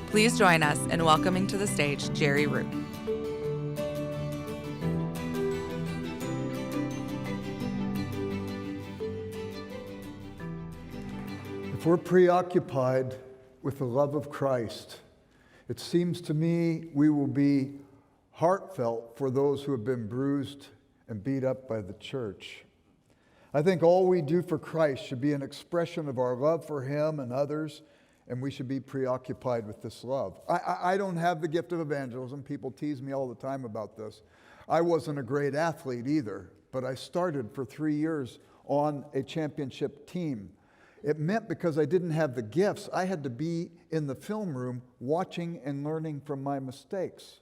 Please join us in welcoming to the stage Jerry Root. If we're preoccupied with the love of Christ, it seems to me we will be heartfelt for those who have been bruised and beat up by the church. I think all we do for Christ should be an expression of our love for Him and others, and we should be preoccupied with this love. I don't have the gift of evangelism. People tease me all the time about this. I wasn't a great athlete either, but I started for 3 years on a championship team. It meant because I didn't have the gifts, I had to be in the film room watching and learning from my mistakes.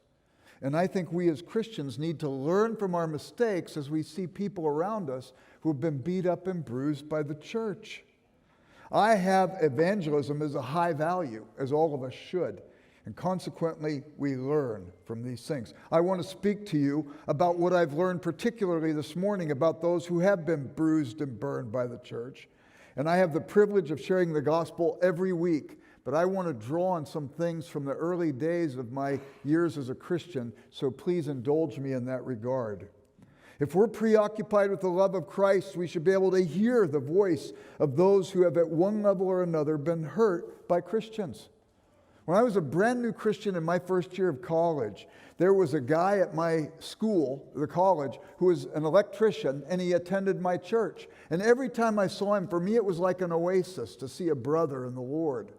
And I think we as Christians need to learn from our mistakes as we see people around us who have been beat up and bruised by the church. I have evangelism as a high value, as all of us should. And consequently, we learn from these things. I want to speak to you about what I've learned particularly this morning about those who have been bruised and burned by the church. And I have the privilege of sharing the gospel every week. But I want to draw on some things from the early days of my years as a Christian, so please indulge me in that regard. If we're preoccupied with the love of Christ, we should be able to hear the voice of those who have at one level or another been hurt by Christians. When I was a brand new Christian in my first year of college, there was a guy at my school, the college, who was an electrician, and he attended my church. And every time I saw him, for me it was like an oasis to see a brother in the Lord.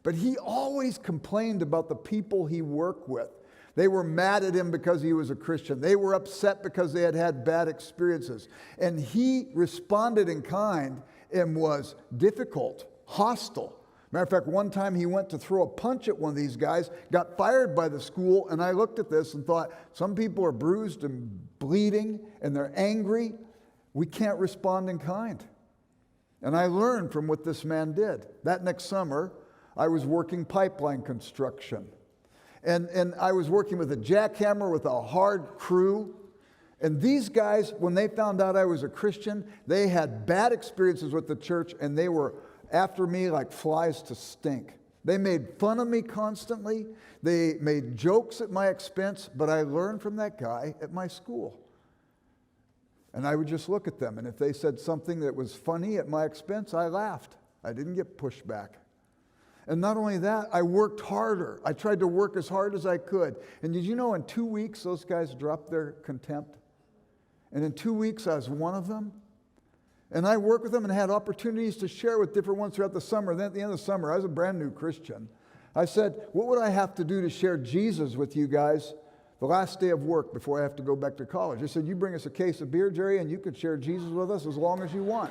But he always complained about the people he worked with. They were mad at him because he was a Christian. They were upset because they had had bad experiences. And he responded in kind and was difficult, hostile. Matter of fact, one time he went to throw a punch at one of these guys, got fired by the school, and I looked at this and thought, some people are bruised and bleeding, and they're angry. We can't respond in kind. And I learned from what this man did. That next summer, I was working pipeline construction. And I was working with a jackhammer with a hard crew. And these guys, when they found out I was a Christian, they had bad experiences with the church, and they were after me like flies to stink. They made fun of me constantly. They made jokes at my expense, but I learned from that guy at my school. And I would just look at them, and if they said something that was funny at my expense, I laughed. I didn't get pushed back. And not only that, I worked harder. I tried to work as hard as I could. And did you know in 2 weeks, those guys dropped their contempt? And in 2 weeks, I was one of them. And I worked with them and had opportunities to share with different ones throughout the summer. Then at the end of the summer, I was a brand new Christian. I said, what would I have to do to share Jesus with you guys the last day of work before I have to go back to college? They said, you bring us a case of beer, Jerry, and you could share Jesus with us as long as you want.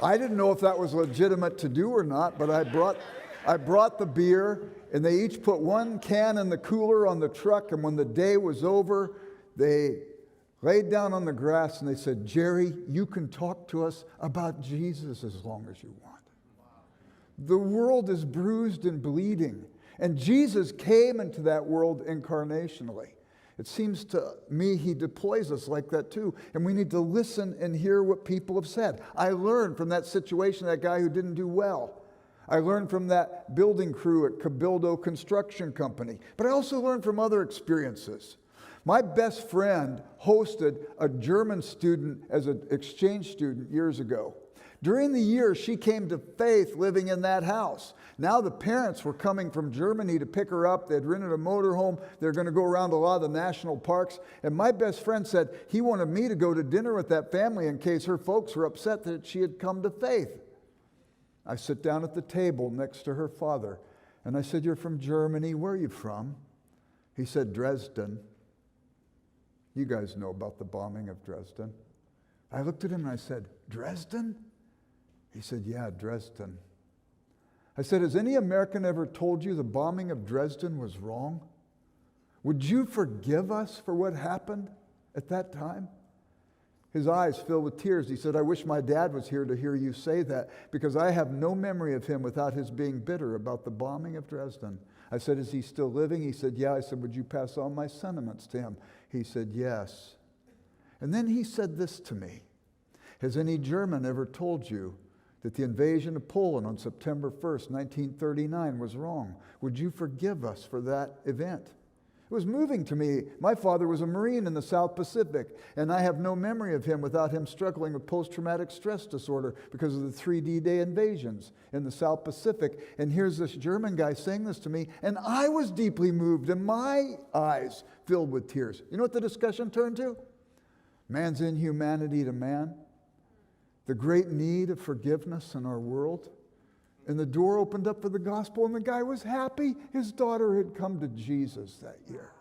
I didn't know if that was legitimate to do or not, but I brought the beer, and they each put one can in the cooler on the truck, and when the day was over, they laid down on the grass and they said, Jerry, you can talk to us about Jesus as long as you want. The world is bruised and bleeding, and Jesus came into that world incarnationally. It seems to me he deploys us like that too. And we need to listen and hear what people have said. I learned from that situation, that guy who didn't do well. I learned from that building crew at Cabildo Construction Company. But I also learned from other experiences. My best friend hosted a German student as an exchange student years ago. During the year, she came to faith living in that house. Now the parents were coming from Germany to pick her up. They'd rented a motorhome. They're going to go around a lot of the national parks. And my best friend said he wanted me to go to dinner with that family in case her folks were upset that she had come to faith. I sit down at the table next to her father, and I said, you're from Germany. Where are you from? He said, Dresden. You guys know about the bombing of Dresden. I looked at him and I said, Dresden? He said, yeah, Dresden. I said, has any American ever told you the bombing of Dresden was wrong? Would you forgive us for what happened at that time? His eyes filled with tears. He said, I wish my dad was here to hear you say that, because I have no memory of him without his being bitter about the bombing of Dresden. I said, is he still living? He said, yeah. I said, would you pass on my sentiments to him? He said, yes. And then he said this to me. Has any German ever told you that the invasion of Poland on September 1st, 1939 was wrong? Would you forgive us for that event? It was moving to me. My father was a Marine in the South Pacific, and I have no memory of him without him struggling with post-traumatic stress disorder because of the 3 D-Day invasions in the South Pacific. And here's this German guy saying this to me, and I was deeply moved, and my eyes filled with tears. You know what the discussion turned to? Man's inhumanity to man, the great need of forgiveness in our world. And the door opened up for the gospel, and the guy was happy. His daughter had come to Jesus that year.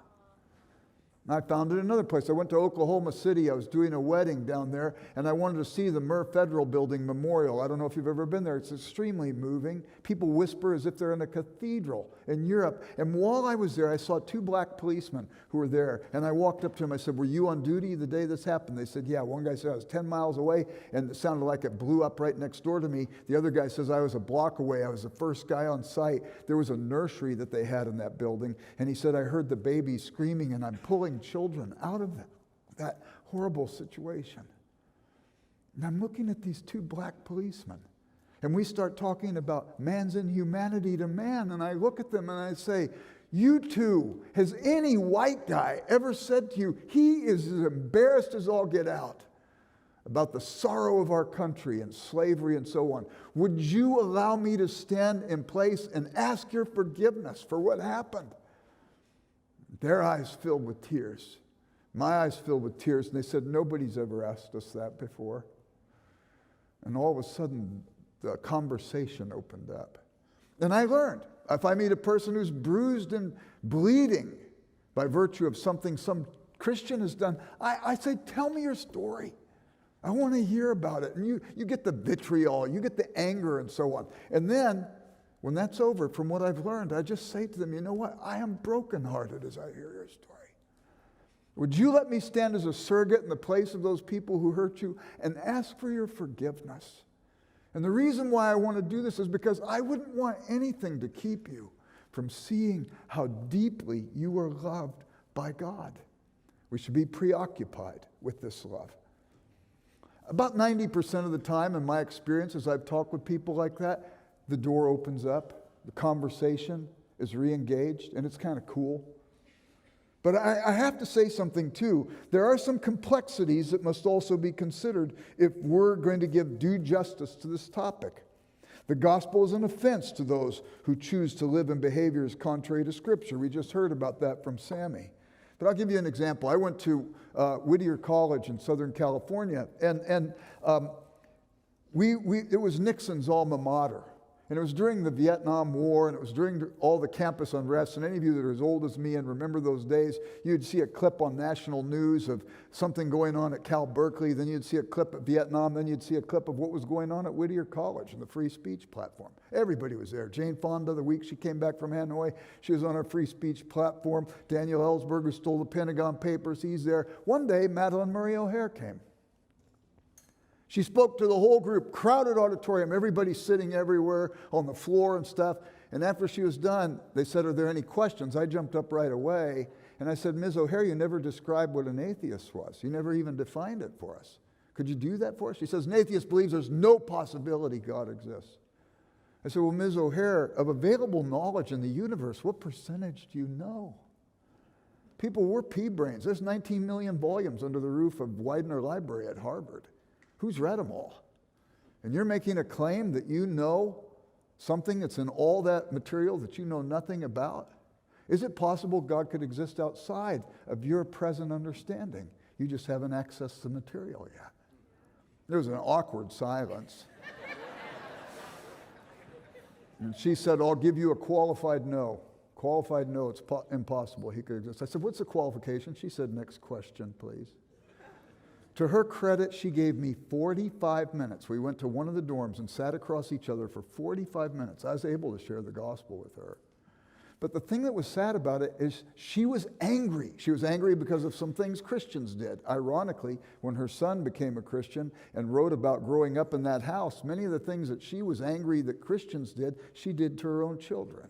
I found it another place. I went to Oklahoma City. I was doing a wedding down there, and I wanted to see the Murr Federal Building Memorial. I don't know if you've ever been there. It's extremely moving. People whisper as if they're in a cathedral in Europe. And while I was there, I saw 2 black policemen who were there. And I walked up to them. I said, were you on duty the day this happened? They said, yeah. One guy said, I was 10 miles away, and it sounded like it blew up right next door to me. The other guy says, I was a block away. I was the first guy on site. There was a nursery that they had in that building. And he said, I heard the baby screaming, and I'm pulling children out of that horrible situation. And I'm looking at these 2 black policemen, and we start talking about man's inhumanity to man, and I look at them and I say, you two, has any white guy ever said to you, he is as embarrassed as all get out about the sorrow of our country and slavery and so on? Would you allow me to stand in place and ask your forgiveness for what happened? Their eyes filled with tears. My eyes filled with tears. And they said, nobody's ever asked us that before. And all of a sudden, the conversation opened up. And I learned, if I meet a person who's bruised and bleeding by virtue of something some Christian has done, I say, tell me your story. I want to hear about it. And you get the vitriol, you get the anger and so on. And then, when that's over, from what I've learned, I just say to them, you know what? I am brokenhearted as I hear your story. Would you let me stand as a surrogate in the place of those people who hurt you and ask for your forgiveness? And the reason why I want to do this is because I wouldn't want anything to keep you from seeing how deeply you are loved by God. We should be preoccupied with this love. About 90% of the time, in my experience, as I've talked with people like that, the door opens up, the conversation is re-engaged, and it's kind of cool. But I have to say something too. There are some complexities that must also be considered if we're going to give due justice to this topic. The gospel is an offense to those who choose to live in behaviors contrary to Scripture. We just heard about that from Sammy. But I'll give you an example. I went to Whittier College in Southern California, and it was Nixon's alma mater. And it was during the Vietnam War, and it was during all the campus unrest. And any of you that are as old as me and remember those days, you'd see a clip on national news of something going on at Cal Berkeley. Then you'd see a clip at Vietnam. Then you'd see a clip of what was going on at Whittier College and the free speech platform. Everybody was there. Jane Fonda, the week she came back from Hanoi, she was on our free speech platform. Daniel Ellsberg, who stole the Pentagon Papers, he's there. One day, Madeleine Murray O'Hair came. She spoke to the whole group, crowded auditorium, everybody sitting everywhere on the floor and stuff. And after she was done, they said, are there any questions? I jumped up right away, and I said, Ms. O'Hair, you never described what an atheist was. You never even defined it for us. Could you do that for us? She says, an atheist believes there's no possibility God exists. I said, well, Ms. O'Hair, of available knowledge in the universe, what percentage do you know? People, we're pea-brains. There's 19 million volumes under the roof of Widener Library at Harvard. Who's read them all? And you're making a claim that you know something that's in all that material that you know nothing about? Is it possible God could exist outside of your present understanding? You just haven't accessed the material yet. There was an awkward silence. And she said, I'll give you a qualified no. Qualified no, it's impossible he could exist. I said, what's the qualification? She said, next question, please. To her credit, she gave me 45 minutes. We went to one of the dorms and sat across each other for 45 minutes. I was able to share the gospel with her. But the thing that was sad about it is she was angry. She was angry because of some things Christians did. Ironically, when her son became a Christian and wrote about growing up in that house, many of the things that she was angry that Christians did, she did to her own children.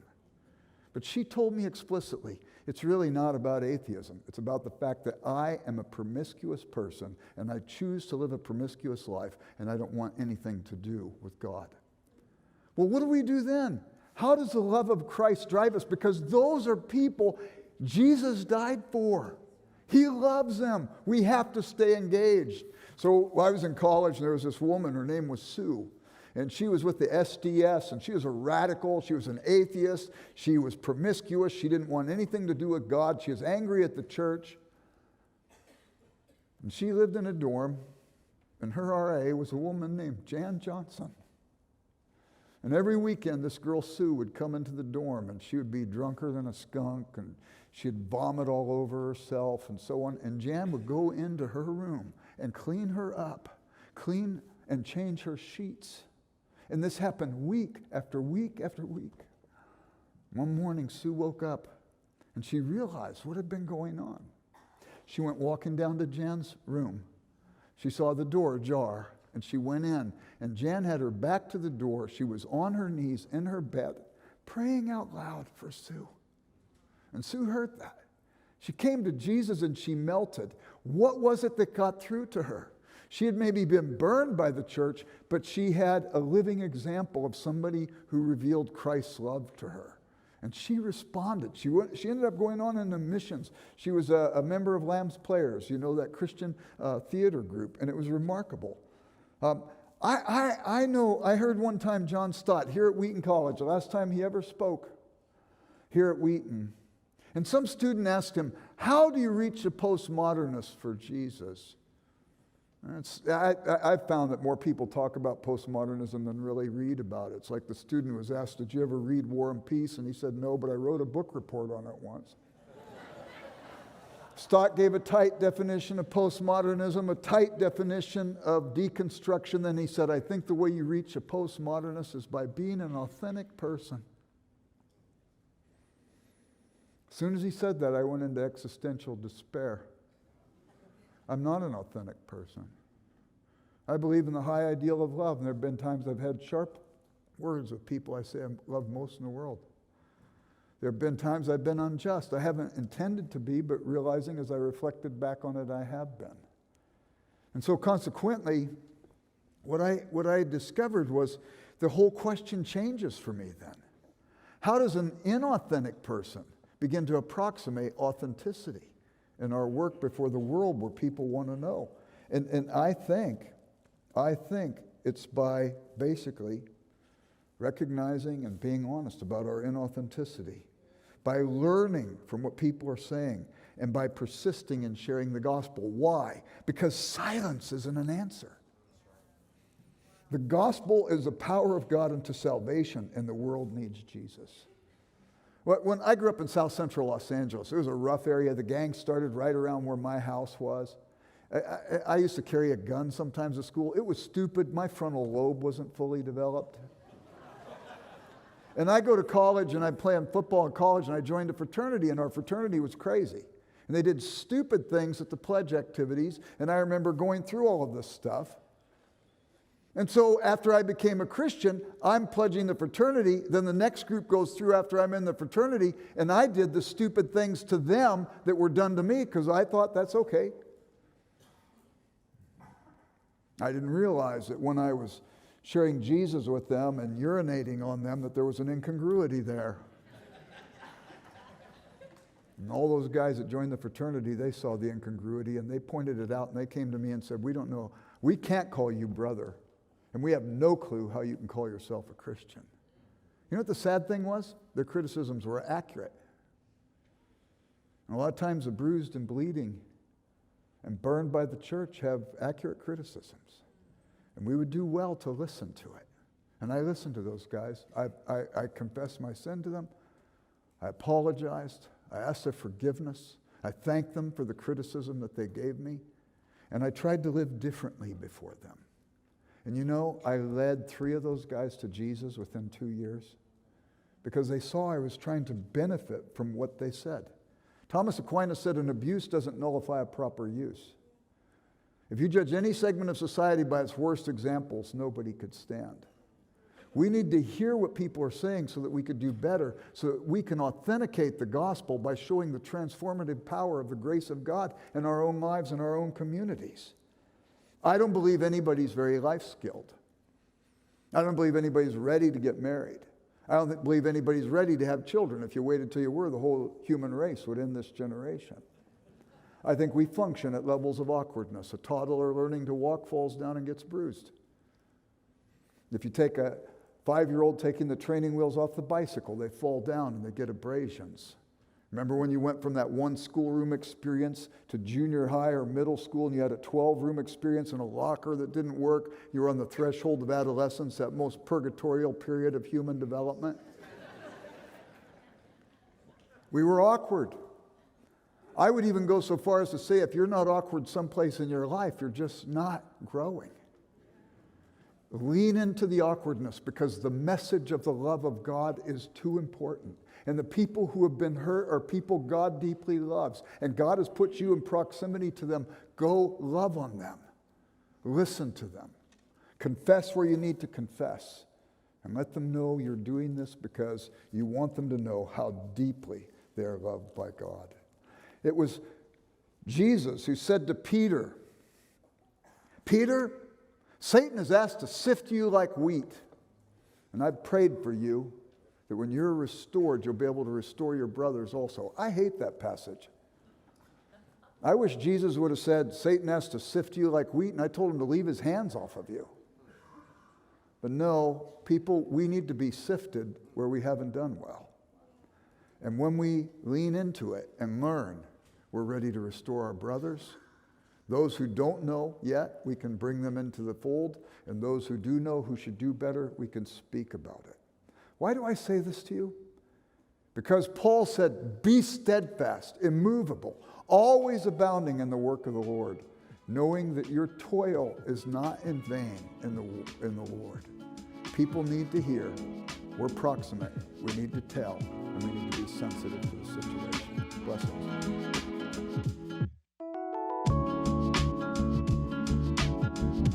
But she told me explicitly, it's really not about atheism. It's about the fact that I am a promiscuous person, and I choose to live a promiscuous life, and I don't want anything to do with God. Well, what do we do then? How does the love of Christ drive us? Because those are people Jesus died for. He loves them. We have to stay engaged. So while I was in college, there was this woman, her name was Sue. And she was with the SDS, and she was a radical. She was an atheist. She was promiscuous. She didn't want anything to do with God. She was angry at the church. And she lived in a dorm, and her RA was a woman named Jan Johnson. And every weekend, this girl Sue would come into the dorm, and she would be drunker than a skunk, and she'd vomit all over herself, and so on. And Jan would go into her room and clean her up, clean and change her sheets. And this happened week after week after week. One morning, Sue woke up, and she realized what had been going on. She went walking down to Jan's room. She saw the door ajar, and she went in, and Jan had her back to the door. She was on her knees in her bed, praying out loud for Sue. And Sue heard that. She came to Jesus, and she melted. What was it that got through to her? She had maybe been burned by the church, but she had a living example of somebody who revealed Christ's love to her. And she responded. She ended up going on into missions. She was a member of Lamb's Players, you know, that Christian theater group, and it was remarkable. I heard one time John Stott here at Wheaton College, the last time he ever spoke here at Wheaton. And some student asked him, how do you reach a postmodernist for Jesus? I've found that more people talk about postmodernism than really read about it. It's like the student who was asked, did you ever read War and Peace? And he said, no, but I wrote a book report on it once. Stott gave a tight definition of postmodernism, a tight definition of deconstruction. Then he said, I think the way you reach a postmodernist is by being an authentic person. As soon as he said that, I went into existential despair. I'm not an authentic person. I believe in the high ideal of love, and there have been times I've had sharp words with people I say I love most in the world. There have been times I've been unjust. I haven't intended to be, but realizing as I reflected back on it, I have been. And so consequently, what I discovered was the whole question changes for me then. How does an inauthentic person begin to approximate authenticity in our work before the world where people want to know? And I think it's by basically recognizing and being honest about our inauthenticity, by learning from what people are saying, and by persisting in sharing the gospel. Why? Because silence isn't an answer. The gospel is the power of God unto salvation, and the world needs Jesus. When I grew up in South Central Los Angeles, it was a rough area. The gang started right around where my house was. I used to carry a gun sometimes at school. It was stupid. My frontal lobe wasn't fully developed. And I go to college, and I play on football in college, and I joined a fraternity, and our fraternity was crazy. And they did stupid things at the pledge activities, and I remember going through all of this stuff. And so after I became a Christian, I'm pledging the fraternity, then the next group goes through after I'm in the fraternity, and I did the stupid things to them that were done to me because I thought that's okay. I didn't realize that when I was sharing Jesus with them and urinating on them that there was an incongruity there. And all those guys that joined the fraternity, they saw the incongruity and they pointed it out and they came to me and said, we don't know, we can't call you brother. And we have no clue how you can call yourself a Christian. You know what the sad thing was? Their criticisms were accurate. And a lot of times the bruised and bleeding and burned by the church have accurate criticisms. And we would do well to listen to it. And I listened to those guys. I confessed my sin to them. I apologized. I asked their forgiveness. I thanked them for the criticism that they gave me. And I tried to live differently before them. And you know, I led 3 of those guys to Jesus within 2 years because they saw I was trying to benefit from what they said. Thomas Aquinas said an abuse doesn't nullify a proper use. If you judge any segment of society by its worst examples, nobody could stand. We need to hear what people are saying so that we could do better, so that we can authenticate the gospel by showing the transformative power of the grace of God in our own lives and our own communities. I don't believe anybody's very life-skilled. I don't believe anybody's ready to get married. I don't believe anybody's ready to have children. If you waited till you were, the whole human race would end this generation. I think we function at levels of awkwardness. A toddler learning to walk falls down and gets bruised. If you take a 5-year-old taking the training wheels off the bicycle, they fall down and they get abrasions. Remember when you went from that one schoolroom experience to junior high or middle school and you had a 12-room experience in a locker that didn't work? You were on the threshold of adolescence, that most purgatorial period of human development. We were awkward. I would even go so far as to say if you're not awkward someplace in your life, you're just not growing. Lean into the awkwardness because the message of the love of God is too important. And the people who have been hurt are people God deeply loves. And God has put you in proximity to them. Go love on them. Listen to them. Confess where you need to confess. And let them know you're doing this because you want them to know how deeply they are loved by God. It was Jesus who said to Peter, Peter, Satan has asked to sift you like wheat. And I've prayed for you that when you're restored, you'll be able to restore your brothers also. I hate that passage. I wish Jesus would have said, Satan has to sift you like wheat, and I told him to leave his hands off of you. But no, people, we need to be sifted where we haven't done well. And when we lean into it and learn, we're ready to restore our brothers. Those who don't know yet, we can bring them into the fold. And those who do know who should do better, we can speak about it. Why do I say this to you? Because Paul said, be steadfast, immovable, always abounding in the work of the Lord, knowing that your toil is not in vain in the Lord. People need to hear. We're proximate. We need to tell. And we need to be sensitive to the situation. Blessings.